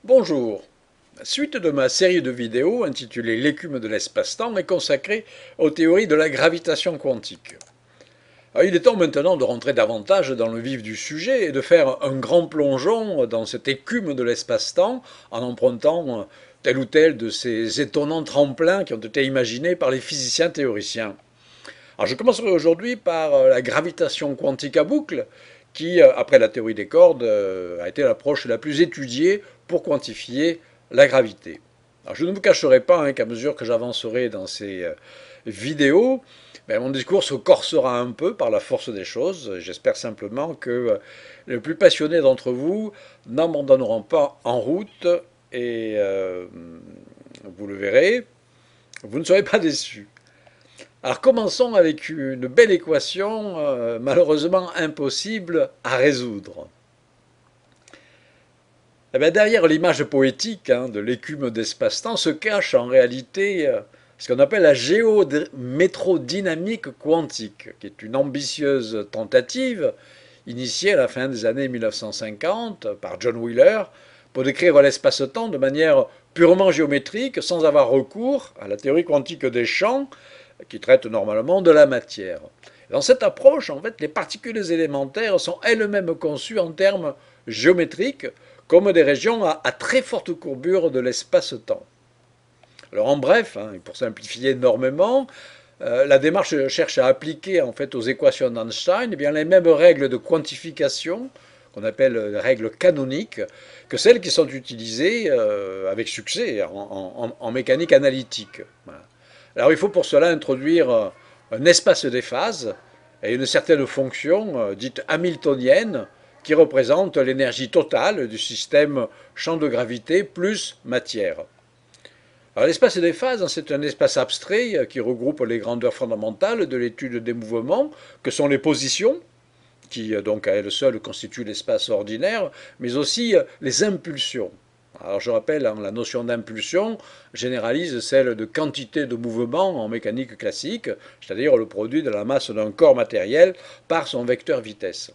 Bonjour. La suite de ma série de vidéos intitulée L'écume de l'espace-temps est consacrée aux théories de la gravitation quantique. Alors, il est temps maintenant de rentrer davantage dans le vif du sujet et de faire un grand plongeon dans cette écume de l'espace-temps en empruntant tel ou tel de ces étonnants tremplins qui ont été imaginés par les physiciens théoriciens. Alors, je commencerai aujourd'hui par la gravitation quantique à boucle, qui, après la théorie des cordes, a été l'approche la plus étudiée pour quantifier la gravité. Alors, je ne vous cacherai pas qu'à mesure que j'avancerai dans ces vidéos, mon discours se corsera un peu par la force des choses. J'espère simplement que les plus passionnés d'entre vous n'abandonneront pas en route et vous le verrez, vous ne serez pas déçus. Alors commençons avec une belle équation malheureusement impossible à résoudre. Eh bien, derrière l'image poétique de l'écume d'espace-temps se cache en réalité ce qu'on appelle la géométrodynamique quantique, qui est une ambitieuse tentative initiée à la fin des années 1950 par John Wheeler pour décrire l'espace-temps de manière purement géométrique sans avoir recours à la théorie quantique des champs qui traite normalement de la matière. Dans cette approche, en fait, les particules élémentaires sont elles-mêmes conçues en termes géométriques comme des régions à très forte courbure de l'espace-temps. Alors en bref, et pour simplifier énormément, la démarche cherche à appliquer en fait aux équations d'Einstein les mêmes règles de quantification qu'on appelle règles canoniques que celles qui sont utilisées avec succès en mécanique analytique. Voilà. Alors il faut pour cela introduire un espace des phases et une certaine fonction dite hamiltonienne qui représente l'énergie totale du système champ de gravité plus matière. Alors l'espace des phases, c'est un espace abstrait qui regroupe les grandeurs fondamentales de l'étude des mouvements, que sont les positions, qui donc à elles seules constituent l'espace ordinaire, mais aussi les impulsions. Alors je rappelle, la notion d'impulsion généralise celle de quantité de mouvement en mécanique classique, c'est-à-dire le produit de la masse d'un corps matériel par son vecteur vitesse.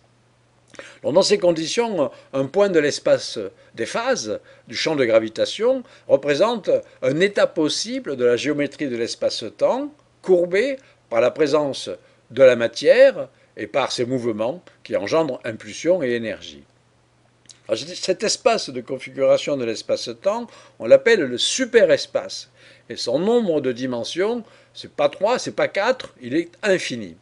Donc dans ces conditions, un point de l'espace des phases du champ de gravitation représente un état possible de la géométrie de l'espace-temps, courbé par la présence de la matière et par ses mouvements qui engendrent impulsion et énergie. Alors, cet espace de configuration de l'espace-temps, on l'appelle le superespace. Et son nombre de dimensions, c'est pas 3, c'est pas 4, il est infini.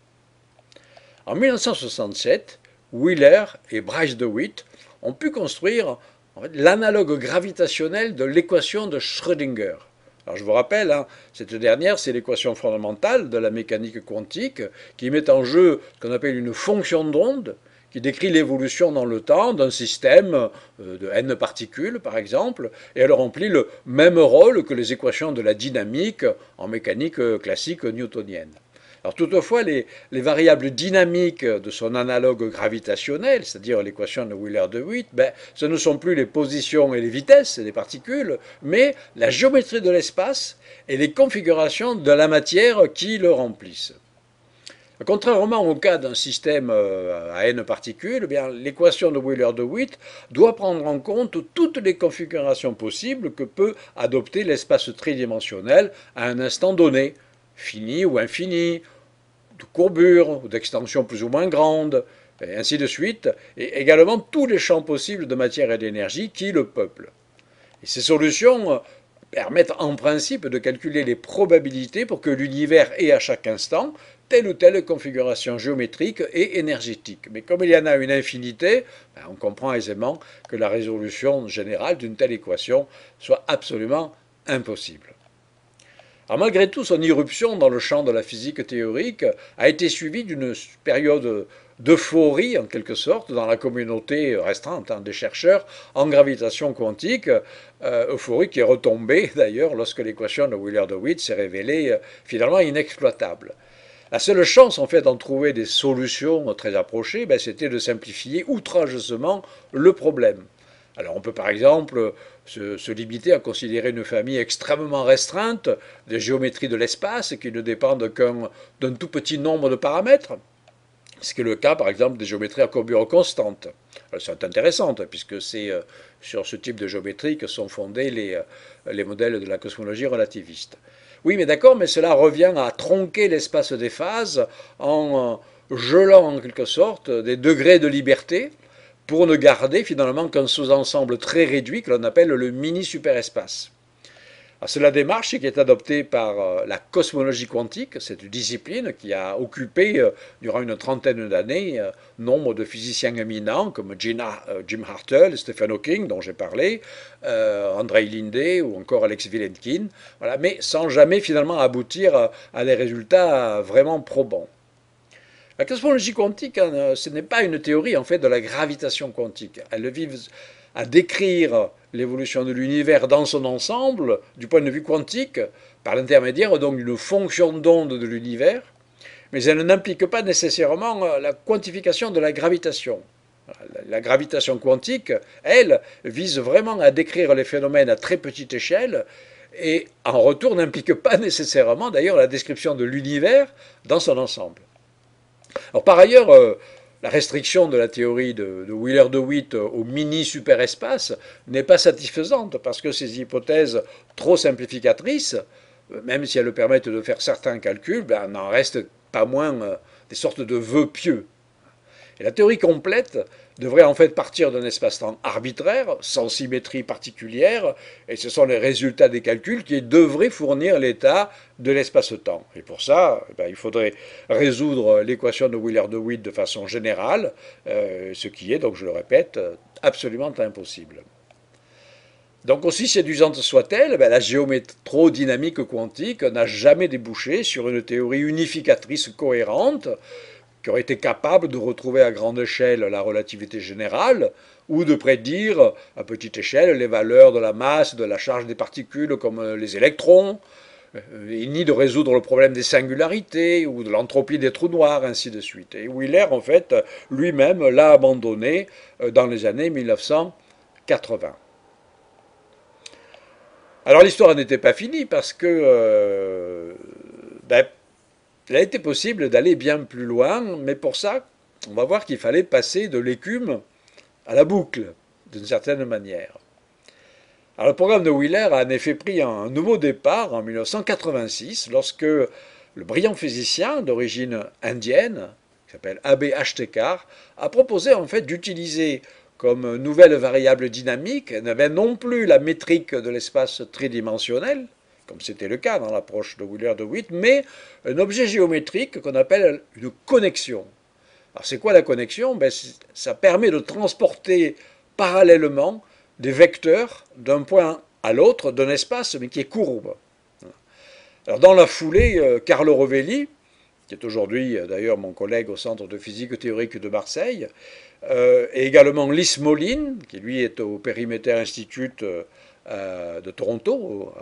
En 1967, Wheeler et Bryce DeWitt ont pu construire l'analogue gravitationnel de l'équation de Schrödinger. Alors je vous rappelle, cette dernière, c'est l'équation fondamentale de la mécanique quantique qui met en jeu ce qu'on appelle une fonction d'onde qui décrit l'évolution dans le temps d'un système de n particules, par exemple, et elle remplit le même rôle que les équations de la dynamique en mécanique classique newtonienne. Alors toutefois, les variables dynamiques de son analogue gravitationnel, c'est-à-dire l'équation de Wheeler-DeWitt, ce ne sont plus les positions et les vitesses des particules, mais la géométrie de l'espace et les configurations de la matière qui le remplissent. Contrairement au cas d'un système à n particules, l'équation de Wheeler-DeWitt doit prendre en compte toutes les configurations possibles que peut adopter l'espace tridimensionnel à un instant donné, fini ou infini, de courbure ou d'extension plus ou moins grande, et ainsi de suite, et également tous les champs possibles de matière et d'énergie qui le peuplent. Et ces solutions permettent en principe de calculer les probabilités pour que l'univers ait à chaque instant telle ou telle configuration géométrique et énergétique. Mais comme il y en a une infinité, on comprend aisément que la résolution générale d'une telle équation soit absolument impossible. Alors malgré tout, son irruption dans le champ de la physique théorique a été suivie d'une période d'euphorie, en quelque sorte, dans la communauté restreinte des chercheurs en gravitation quantique, euphorie qui est retombée d'ailleurs lorsque l'équation de Wheeler-DeWitt s'est révélée finalement inexploitable. La seule chance en fait d'en trouver des solutions très approchées, c'était de simplifier outrageusement le problème. Alors on peut par exemple se limiter à considérer une famille extrêmement restreinte des géométries de l'espace qui ne dépendent d'un tout petit nombre de paramètres, ce qui est le cas par exemple des géométries à courbure constante. Elles sont intéressantes, puisque c'est sur ce type de géométrie que sont fondés les modèles de la cosmologie relativiste. Oui, mais d'accord, mais cela revient à tronquer l'espace des phases en gelant en quelque sorte des degrés de liberté pour ne garder finalement qu'un sous-ensemble très réduit que l'on appelle le mini-superespace. C'est la démarche qui est adoptée par la cosmologie quantique, cette discipline qui a occupé durant une trentaine d'années nombre de physiciens éminents comme Jim Hartle, Stephen Hawking, dont j'ai parlé, Andrei Linde ou encore Alex Vilenkin, voilà, mais sans jamais finalement aboutir à des résultats vraiment probants. La cosmologie quantique, ce n'est pas une théorie en fait de la gravitation quantique. Elle vise à décrire l'évolution de l'univers dans son ensemble, du point de vue quantique, par l'intermédiaire donc d'une fonction d'onde de l'univers, mais elle n'implique pas nécessairement la quantification de la gravitation. La gravitation quantique, elle, vise vraiment à décrire les phénomènes à très petite échelle, et en retour n'implique pas nécessairement d'ailleurs la description de l'univers dans son ensemble. Alors, par ailleurs, la restriction de la théorie de Wheeler-DeWitt au mini-superespace n'est pas satisfaisante parce que ces hypothèses trop simplificatrices, même si elles permettent de faire certains calculs, n'en restent pas moins des sortes de vœux pieux. Et la théorie complète devrait en fait partir d'un espace-temps arbitraire, sans symétrie particulière, et ce sont les résultats des calculs qui devraient fournir l'état de l'espace-temps. Et pour ça, il faudrait résoudre l'équation de Wheeler-DeWitt de façon générale, ce qui est, donc je le répète, absolument impossible. Donc aussi séduisante soit-elle, la géométrodynamique quantique n'a jamais débouché sur une théorie unificatrice cohérente, qui aurait été capable de retrouver à grande échelle la relativité générale, ou de prédire à petite échelle les valeurs de la masse, de la charge des particules comme les électrons, ni de résoudre le problème des singularités ou de l'entropie des trous noirs, ainsi de suite. Et Wheeler, en fait, lui-même l'a abandonné dans les années 1980. Alors l'histoire n'était pas finie parce que il a été possible d'aller bien plus loin, mais pour ça, on va voir qu'il fallait passer de l'écume à la boucle, d'une certaine manière. Alors le programme de Wheeler a en effet pris un nouveau départ en 1986, lorsque le brillant physicien d'origine indienne, qui s'appelle A.B. Ashtekar, a proposé en fait d'utiliser comme nouvelle variable dynamique non plus la métrique de l'espace tridimensionnel, comme c'était le cas dans l'approche de Wheeler-DeWitt, mais un objet géométrique qu'on appelle une connexion. Alors c'est quoi la connexion? Ça permet de transporter parallèlement des vecteurs d'un point à l'autre d'un espace, mais qui est courbe. Alors dans la foulée, Carlo Rovelli, qui est aujourd'hui d'ailleurs mon collègue au Centre de physique théorique de Marseille, et également Lys Moline, qui lui est au Perimeter Institute de Toronto,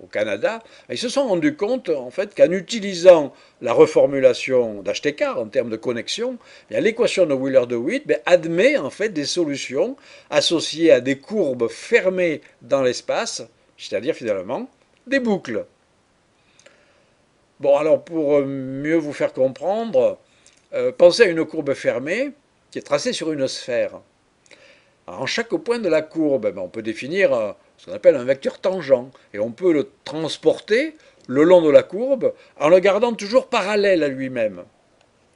au Canada, ils se sont rendus compte en fait qu'en utilisant la reformulation d'Ashtekar en termes de connexion, l'équation de Wheeler-DeWitt admet en fait des solutions associées à des courbes fermées dans l'espace, c'est-à-dire finalement des boucles. Bon, alors pour mieux vous faire comprendre, pensez à une courbe fermée qui est tracée sur une sphère. Alors, en chaque point de la courbe, on peut définir ce qu'on appelle un vecteur tangent, et on peut le transporter le long de la courbe en le gardant toujours parallèle à lui-même.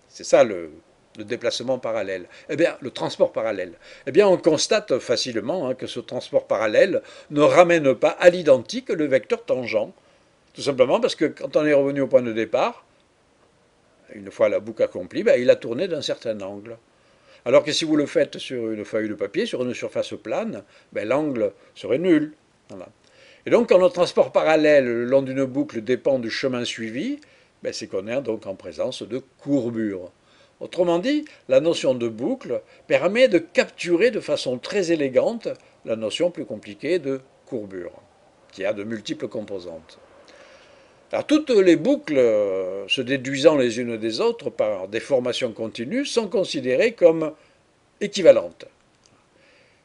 C'est ça le déplacement parallèle. Eh bien, le transport parallèle. Eh bien, on constate facilement que ce transport parallèle ne ramène pas à l'identique le vecteur tangent, tout simplement parce que quand on est revenu au point de départ, une fois la boucle accomplie, il a tourné d'un certain angle. Alors que si vous le faites sur une feuille de papier, sur une surface plane, l'angle serait nul. Voilà. Et donc, quand le transport parallèle le long d'une boucle dépend du chemin suivi, c'est qu'on est donc en présence de courbure. Autrement dit, la notion de boucle permet de capturer de façon très élégante la notion plus compliquée de courbure, qui a de multiples composantes. Alors, toutes les boucles se déduisant les unes des autres par des formations continues sont considérées comme équivalentes.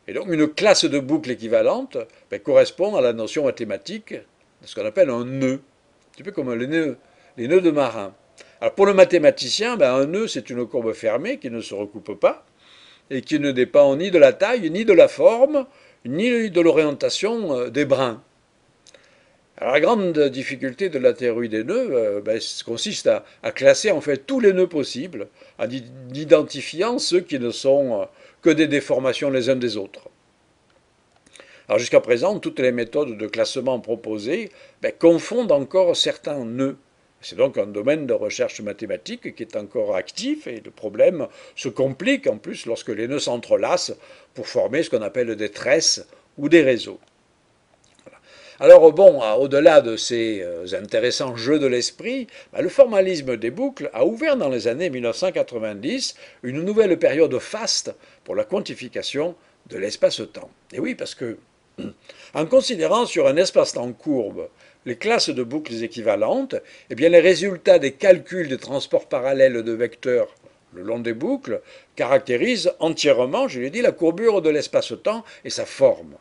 Et donc une classe de boucles équivalentes correspond à la notion mathématique de ce qu'on appelle un nœud, un petit peu comme les nœuds de marin. Alors pour le mathématicien, un nœud c'est une courbe fermée qui ne se recoupe pas, et qui ne dépend ni de la taille, ni de la forme, ni de l'orientation des brins. Alors la grande difficulté de la théorie des nœuds consiste à classer en fait tous les nœuds possibles, en identifiant ceux qui ne sont que des déformations les uns des autres. Alors jusqu'à présent, toutes les méthodes de classement proposées confondent encore certains nœuds. C'est donc un domaine de recherche mathématique qui est encore actif et le problème se complique en plus lorsque les nœuds s'entrelacent pour former ce qu'on appelle des tresses ou des réseaux. Alors bon, au-delà de ces intéressants jeux de l'esprit, le formalisme des boucles a ouvert dans les années 1990 une nouvelle période faste pour la quantification de l'espace-temps. Et oui, parce que en considérant sur un espace-temps courbe les classes de boucles équivalentes, eh bien les résultats des calculs de transport parallèle de vecteurs le long des boucles caractérisent entièrement, je l'ai dit, la courbure de l'espace-temps et sa forme.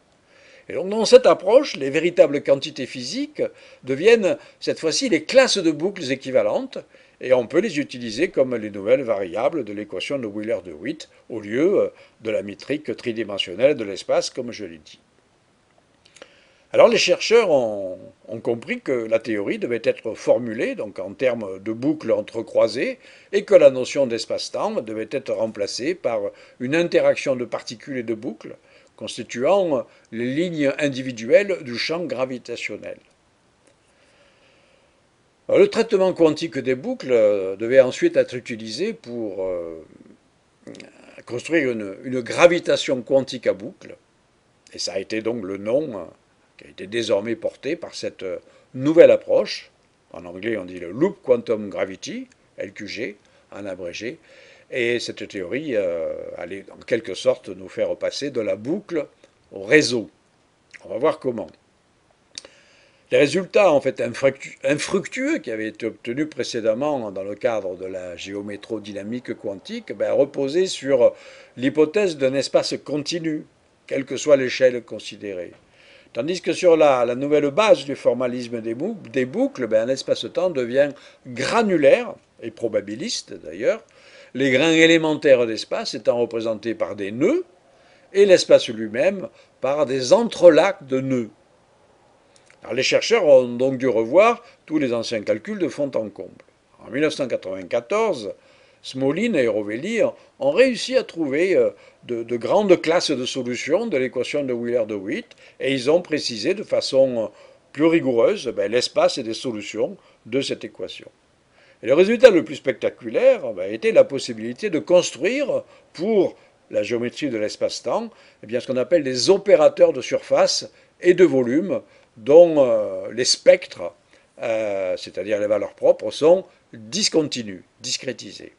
Et donc dans cette approche, les véritables quantités physiques deviennent cette fois-ci les classes de boucles équivalentes, et on peut les utiliser comme les nouvelles variables de l'équation de Wheeler-DeWitt au lieu de la métrique tridimensionnelle de l'espace, comme je l'ai dit. Alors les chercheurs ont compris que la théorie devait être formulée donc en termes de boucles entrecroisées et que la notion d'espace-temps devait être remplacée par une interaction de particules et de boucles constituant les lignes individuelles du champ gravitationnel. Alors, le traitement quantique des boucles devait ensuite être utilisé pour construire une gravitation quantique à boucles, et ça a été donc le nom qui a été désormais porté par cette nouvelle approche. En anglais, on dit le Loop Quantum Gravity, LQG, en abrégé. Et cette théorie allait en quelque sorte nous faire passer de la boucle au réseau. On va voir comment. Les résultats en fait infructueux qui avaient été obtenus précédemment dans le cadre de la géométrodynamique quantique reposaient sur l'hypothèse d'un espace continu, quelle que soit l'échelle considérée. Tandis que sur la nouvelle base du formalisme des boucles, un espace-temps devient granulaire, et probabiliste d'ailleurs, les grains élémentaires d'espace étant représentés par des nœuds, et l'espace lui-même par des entrelacs de nœuds. Alors les chercheurs ont donc dû revoir tous les anciens calculs de fond en comble. En 1994, Smolin et Rovelli ont réussi à trouver de grandes classes de solutions de l'équation de Wheeler-DeWitt et ils ont précisé de façon plus rigoureuse l'espace et des solutions de cette équation. Et le résultat le plus spectaculaire était la possibilité de construire pour la géométrie de l'espace-temps ce qu'on appelle des opérateurs de surface et de volume dont les spectres, c'est-à-dire les valeurs propres, sont discontinus, discrétisés.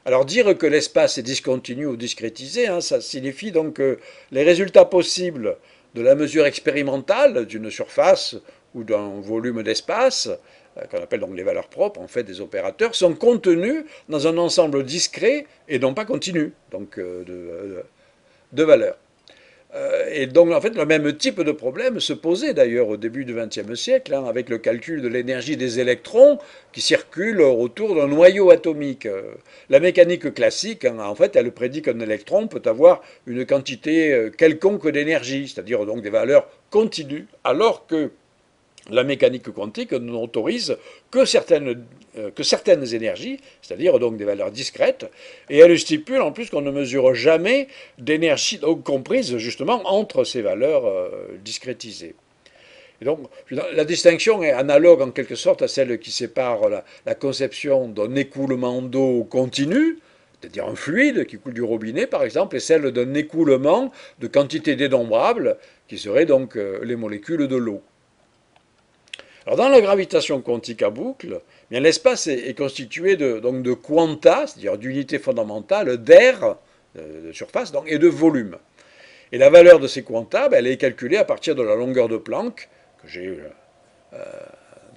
Alors dire que l'espace est discontinu ou discrétisé, ça signifie donc que les résultats possibles de la mesure expérimentale d'une surface ou d'un volume d'espace, qu'on appelle donc les valeurs propres, en fait, des opérateurs, sont contenus dans un ensemble discret et non pas continu, donc de valeurs. Et donc, en fait, le même type de problème se posait d'ailleurs au début du XXe siècle, avec le calcul de l'énergie des électrons qui circulent autour d'un noyau atomique. La mécanique classique, en fait, elle prédit qu'un électron peut avoir une quantité quelconque d'énergie, c'est-à-dire donc des valeurs continues, alors que la mécanique quantique n'autorise que certaines énergies, c'est-à-dire donc des valeurs discrètes, et elle stipule en plus qu'on ne mesure jamais d'énergie comprise justement entre ces valeurs discrétisées. Et donc la distinction est analogue en quelque sorte à celle qui sépare la conception d'un écoulement d'eau continu, c'est-à-dire un fluide qui coule du robinet par exemple, et celle d'un écoulement de quantités dénombrables qui seraient donc les molécules de l'eau. Alors dans la gravitation quantique à boucle, l'espace est constitué de quanta, c'est-à-dire d'unités fondamentales, d'air, de surface, et de volume. Et la valeur de ces quanta, elle est calculée à partir de la longueur de Planck, que j'ai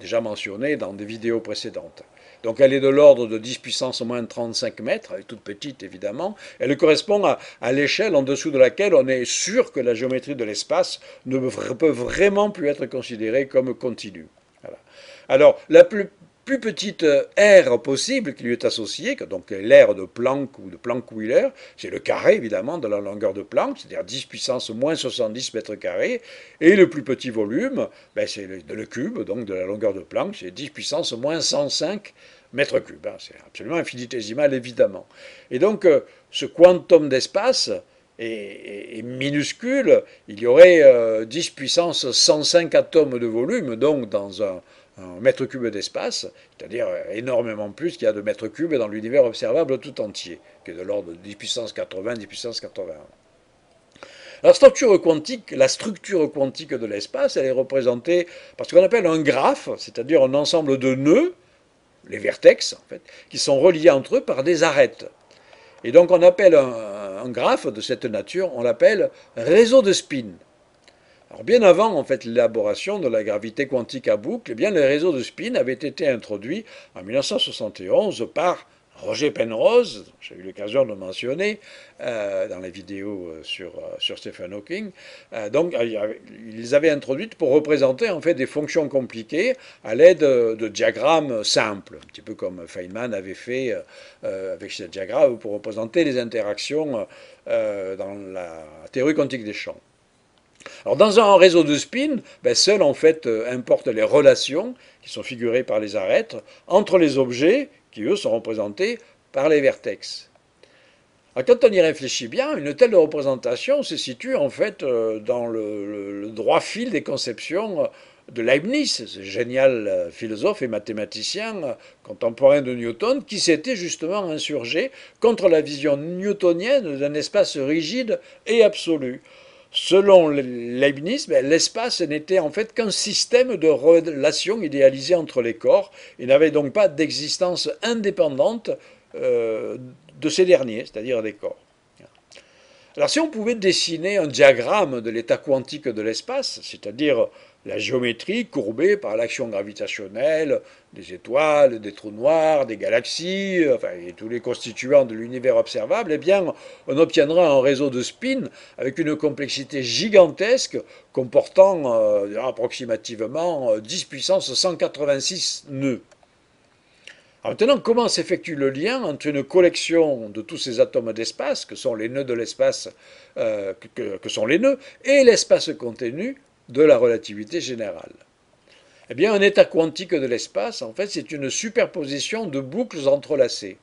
déjà mentionné dans des vidéos précédentes. Donc elle est de l'ordre de 10 puissance moins 35 mètres, elle est toute petite évidemment. Elle correspond à l'échelle en dessous de laquelle on est sûr que la géométrie de l'espace ne peut vraiment plus être considérée comme continue. Voilà. Alors, la plus plus petite aire possible qui lui est associée, donc l'aire de Planck ou de Planck-Wheeler, c'est le carré évidemment de la longueur de Planck, c'est-à-dire 10 puissance moins 70 mètres carrés, et le plus petit volume, ben, c'est le cube, donc de la longueur de Planck, c'est 10 puissance moins 105 mètres cubes. Hein, c'est absolument infinitésimal évidemment. Et donc ce quantum d'espace est minuscule, il y aurait 10 puissance 105 atomes de volume, donc dans un mètre cube d'espace, c'est-à-dire énormément plus qu'il y a de mètres cubes dans l'univers observable tout entier, qui est de l'ordre de 10 puissance 80, 10 puissance 81. La structure quantique de l'espace, elle est représentée par ce qu'on appelle un graphe, c'est-à-dire un ensemble de nœuds, les vertex en fait, qui sont reliés entre eux par des arêtes. Et donc on appelle un graphe de cette nature, on l'appelle réseau de spin. Alors bien avant en fait l'élaboration de la gravité quantique à boucle, eh bien le réseau de spin avait été introduit en 1971 par Roger Penrose, j'ai eu l'occasion de le mentionner dans les vidéos sur Stephen Hawking. Donc ils avaient introduites pour représenter en fait des fonctions compliquées à l'aide de diagrammes simples, un petit peu comme Feynman avait fait avec ces diagrammes pour représenter les interactions dans la théorie quantique des champs. Alors dans un réseau de spin, ben, seul en fait importent les relations qui sont figurées par les arêtes entre les objets qui eux sont représentés par les vertex. Alors, quand on y réfléchit bien, une telle représentation se situe en fait dans le droit fil des conceptions de Leibniz, ce génial philosophe et mathématicien contemporain de Newton, qui s'était justement insurgé contre la vision newtonienne d'un espace rigide et absolu. Selon Leibniz, l'espace n'était en fait qu'un système de relations idéalisées entre les corps et n'avait donc pas d'existence indépendante de ces derniers, c'est-à-dire des corps. Alors si on pouvait dessiner un diagramme de l'état quantique de l'espace, c'est-à-dire la géométrie courbée par l'action gravitationnelle des étoiles, des trous noirs, des galaxies, enfin, et tous les constituants de l'univers observable, eh bien, on obtiendra un réseau de spin avec une complexité gigantesque comportant approximativement 10 puissance 186 nœuds. Alors maintenant, comment s'effectue le lien entre une collection de tous ces atomes d'espace, que sont les nœuds de l'espace, que sont les nœuds, et l'espace contenu de la relativité générale? Eh bien, un état quantique de l'espace, en fait, c'est une superposition de boucles entrelacées.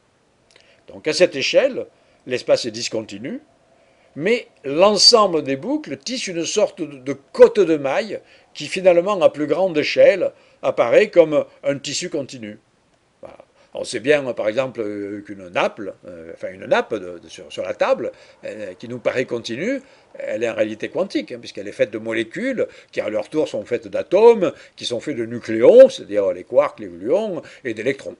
Donc, à cette échelle, l'espace est discontinu, mais l'ensemble des boucles tisse une sorte de côte de maille qui, finalement, à plus grande échelle, apparaît comme un tissu continu. Voilà. On sait bien, par exemple, qu'une nappe, une nappe sur la table, qui nous paraît continue, elle est en réalité quantique, hein, puisqu'elle est faite de molécules qui, à leur tour, sont faites d'atomes, qui sont faits de nucléons, c'est-à-dire les quarks, les gluons, et d'électrons.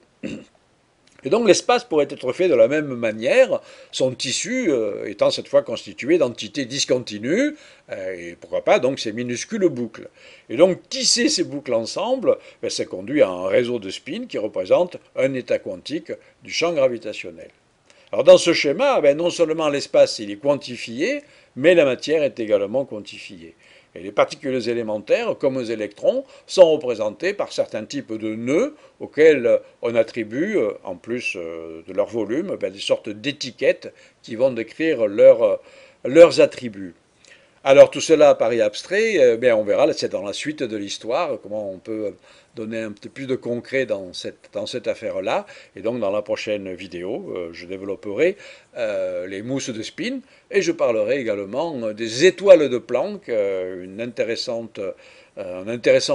Et donc l'espace pourrait être fait de la même manière, son tissu étant cette fois constitué d'entités discontinues, et pourquoi pas donc ces minuscules boucles. Et donc tisser ces boucles ensemble, ben, ça conduit à un réseau de spin qui représente un état quantique du champ gravitationnel. Alors dans ce schéma, ben, non seulement l'espace il est quantifié, mais la matière est également quantifiée. Et les particules élémentaires, comme les électrons, sont représentés par certains types de nœuds auxquels on attribue, en plus de leur volume, des sortes d'étiquettes qui vont décrire leurs attributs. Alors tout cela paraît abstrait, on verra, c'est dans la suite de l'histoire, comment on peut donner un peu plus de concret dans cette affaire-là. Et donc dans la prochaine vidéo, je développerai les mousses de spin et je parlerai également des étoiles de Planck, un intéressant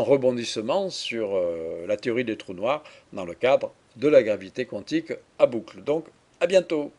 rebondissement sur la théorie des trous noirs dans le cadre de la gravité quantique à boucle. Donc à bientôt.